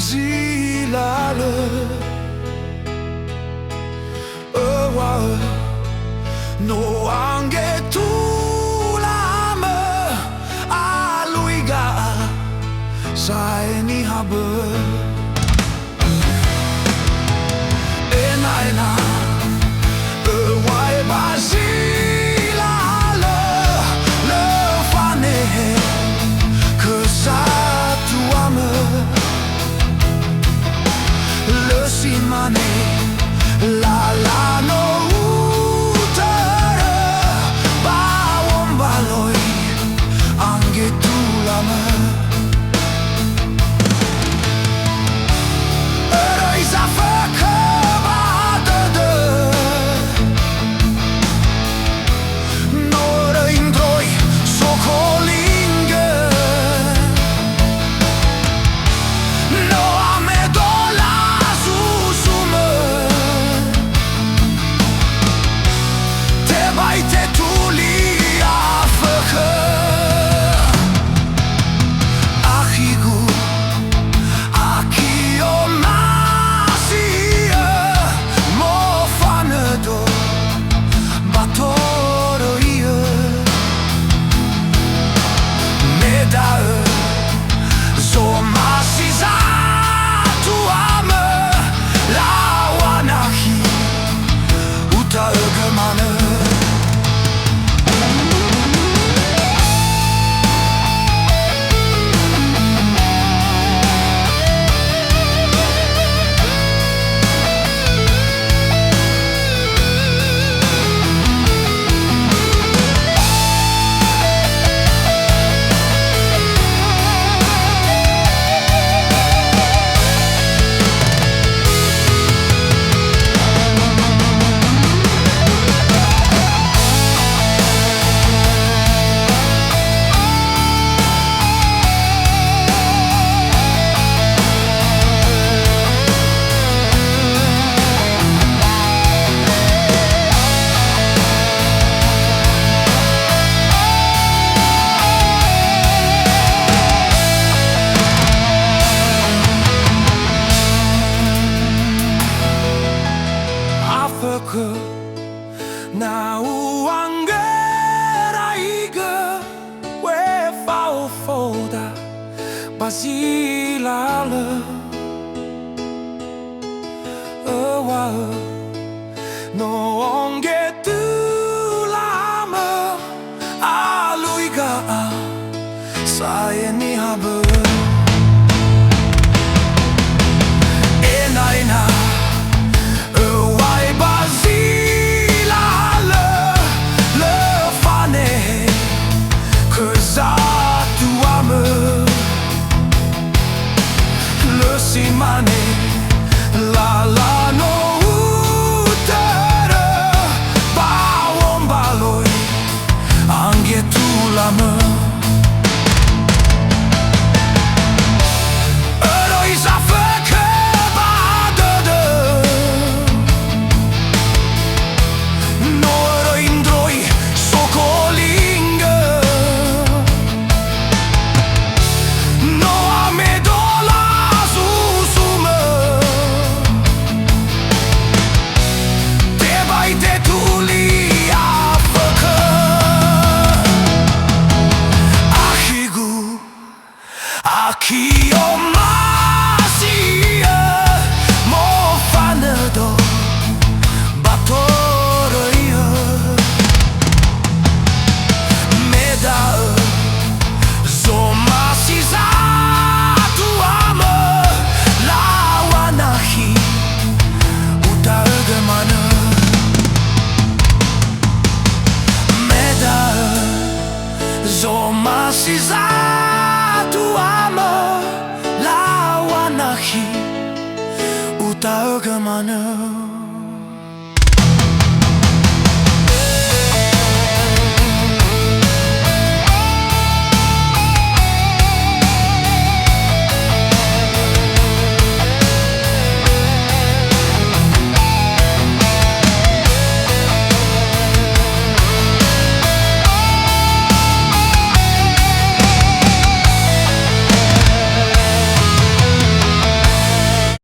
bazilalõ, õwaõ, no Angetulamõ, aluiga sai niha Enaõ, õwaõ bazilalõ, Lõfanehe, zatuamõ, simane, lala no utõrõ, wombaloi, Angetulamõ, õrõi, zafõkhõ, dõdõ, no õrõi, ndroi, sokolingõ, Meda'õ, omasi'õ, zatuamõ, Laua, nakhi, utõrõ. Afõkhõ, naõ angeraiga, fao-faoda, bazilalõ, õwaõ, no Angetulamõ, aluiga sai niha Enaõ, simane, lala no utõrõ, wombaloi, Angetulamõ, õrõi, zafõkhõ, dõdõ, no õrõi, ndroi, sokolingõ, no Meda'õ, nakhi, omasi'õ, torõi'õ, Meda'õ, omasi'õ, zatuamõ, Laua, nakhi, utõrõ. Meda'õ, omasi'õ, zatuamõ, Laua, nakhi, utõrõ.